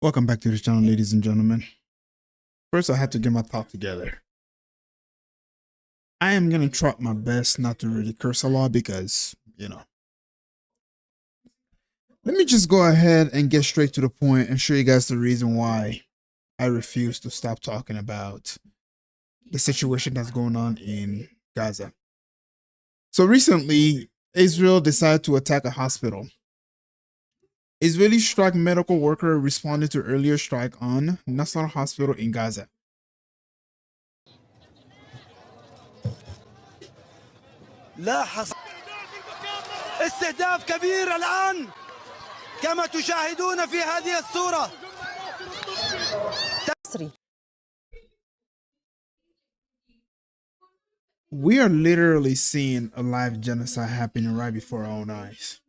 Welcome back to the channel, ladies and gentlemen. First, I had to get my thought together. I am going to try my best not to really curse a lot because, let me just go ahead and get straight to the point and show you guys the reason why I refuse to stop talking about the situation that's going on in Gaza. So recently, Israel decided to attack a hospital. Israeli strike medical worker responded to earlier strike on Nasser hospital in Gaza. لا حص... استهداف كبير الآن كما تشاهدون في هذه الصورة. We are literally seeing a live genocide happening right before our own eyes.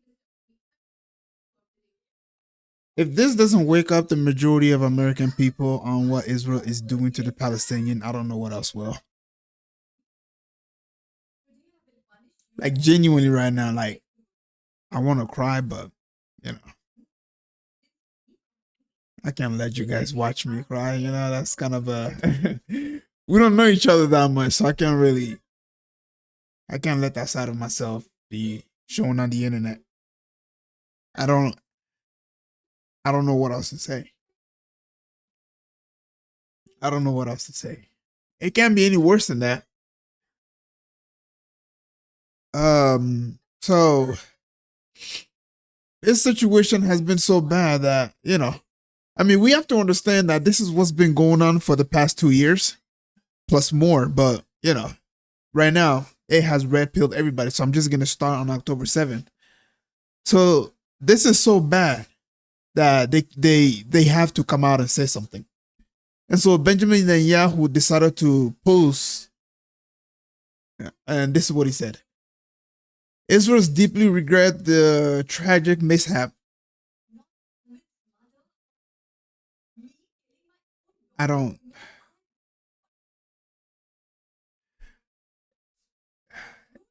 If this doesn't wake up the majority of American people on what Israel is doing to the Palestinian, I don't know what else will. Like genuinely right now, like I want to cry, but you know, I can't let you guys watch me cry. That's kind of a we don't know each other that much, so I can't let that side of myself be shown on the internet. I don't know what else to say. I don't know what else to say. It can't be any worse than that. So this situation has been so bad that, we have to understand that this is what's been going on for the past 2 years, plus more. But, right now it has red pilled everybody. So I'm just going to start on October 7th. So this is so bad that they have to come out and say something. And so Benjamin Netanyahu decided to post, and this is what he said. Israel deeply regret the tragic mishap.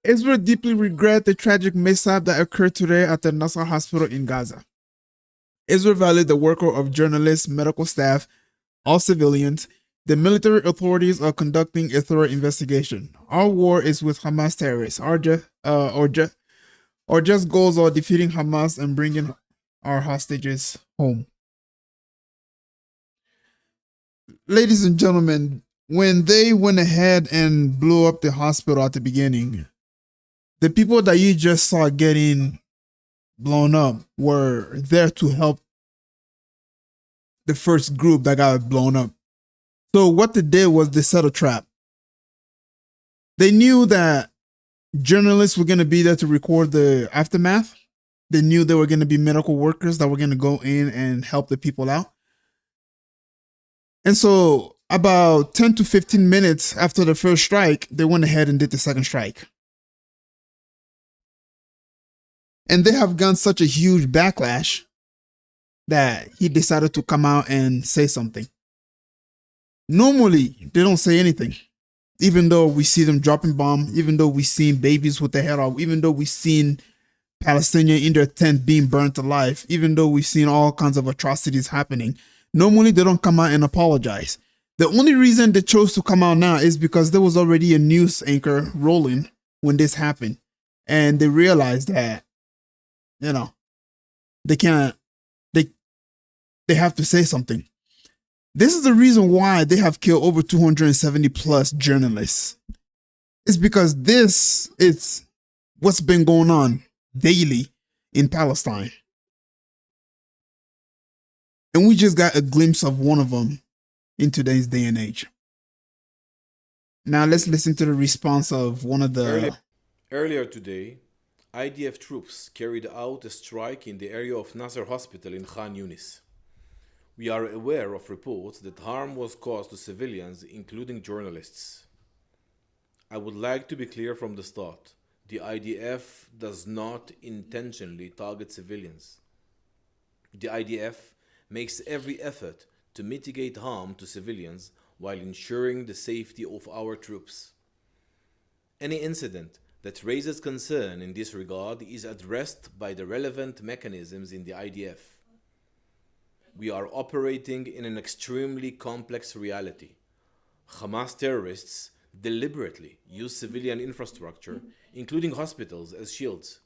Israel deeply regret the tragic mishap that occurred today at the Nasser hospital in Gaza. Israel valued the work of journalists, medical staff, all civilians. The military authorities are conducting a thorough investigation. Our war is with Hamas terrorists. Our just goals are defeating Hamas and bringing our hostages home. Ladies and gentlemen, when they went ahead and blew up the hospital at the beginning, the people that you just saw getting blown up were there to help the first group that got blown up. So what they did was they set a trap. They knew that journalists were going to be there to record the aftermath. They knew there were going to be medical workers that were going to go in and help the people out. And so about 10 to 15 minutes after the first strike, they went ahead and did the second strike. And they have gotten such a huge backlash that he decided to come out and say something. Normally, they don't say anything. Even though we see them dropping bombs, even though we seen babies with their head off, even though we seen Palestinians in their tent being burnt alive, even though we've seen all kinds of atrocities happening, normally they don't come out and apologize. The only reason they chose to come out now is because there was already a news anchor rolling when this happened. And they realized that, they can't, they have to say something. This is the reason why they have killed over 270 plus journalists. It's because this is what's been going on daily in Palestine. And we just got a glimpse of one of them in today's day and age. Now let's listen to the response of one of the... Earlier today, IDF troops carried out a strike in the area of Nasser Hospital in Khan Yunis. We are aware of reports that harm was caused to civilians, including journalists. I would like to be clear from the start. The IDF does not intentionally target civilians. The IDF makes every effort to mitigate harm to civilians while ensuring the safety of our troops. Any incident that raises concern in this regard is addressed by the relevant mechanisms in the IDF. We are operating in an extremely complex reality. Hamas terrorists deliberately use civilian infrastructure, including hospitals, as shields.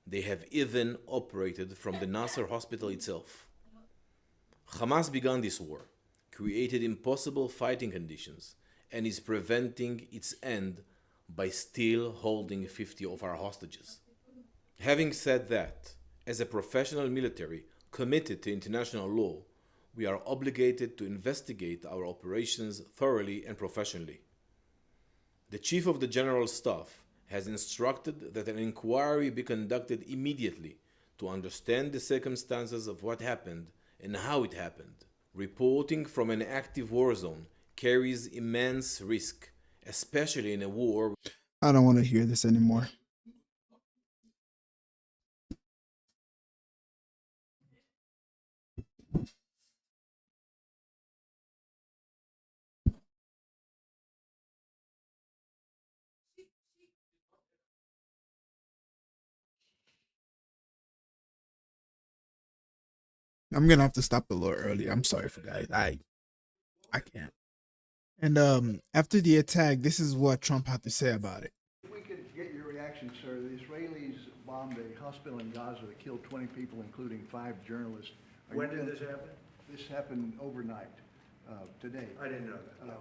They have even operated from the Nasser hospital itself. Hamas began this war, created impossible fighting conditions, and is preventing its end by still holding 50 of our hostages. Having said that, as a professional military committed to international law, we are obligated to investigate our operations thoroughly and professionally. The Chief of the General Staff has instructed that an inquiry be conducted immediately to understand the circumstances of what happened and how it happened. Reporting from an active war zone carries immense risk, especially in a war. I don't want to hear this anymore. I'm gonna have to stop a little early. I'm sorry for guys. I can't. And after the attack, this is what Trump had to say about it. If we could get your reaction, sir. The Israelis bombed a hospital in Gaza that killed 20 people, including 5 journalists. When did this happen? This happened overnight, today. I didn't know that, no.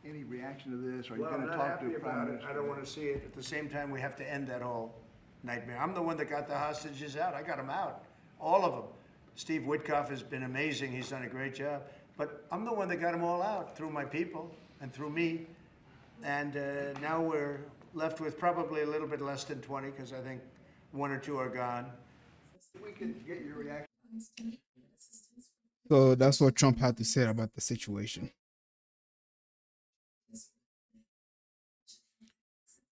Any reaction to this? Are you Well, I'm going to not talk to happy the Prime about it. Minister? I don't want to see it. At the same time, we have to end that whole nightmare. I'm the one that got the hostages out. I got them out, all of them. Steve Witkoff has been amazing. He's done a great job. But I'm the one that got them all out through my people and through me. And now we're left with probably a little bit less than 20 because I think 1 or 2 are gone. If we could get your reaction. So that's what Trump had to say about the situation.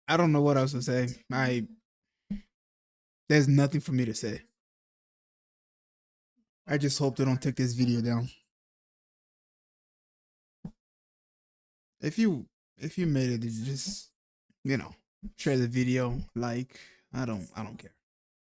I don't know what else to say. There's nothing for me to say. I just hope they don't take this video down. If you made it, just share the video, like, I don't care.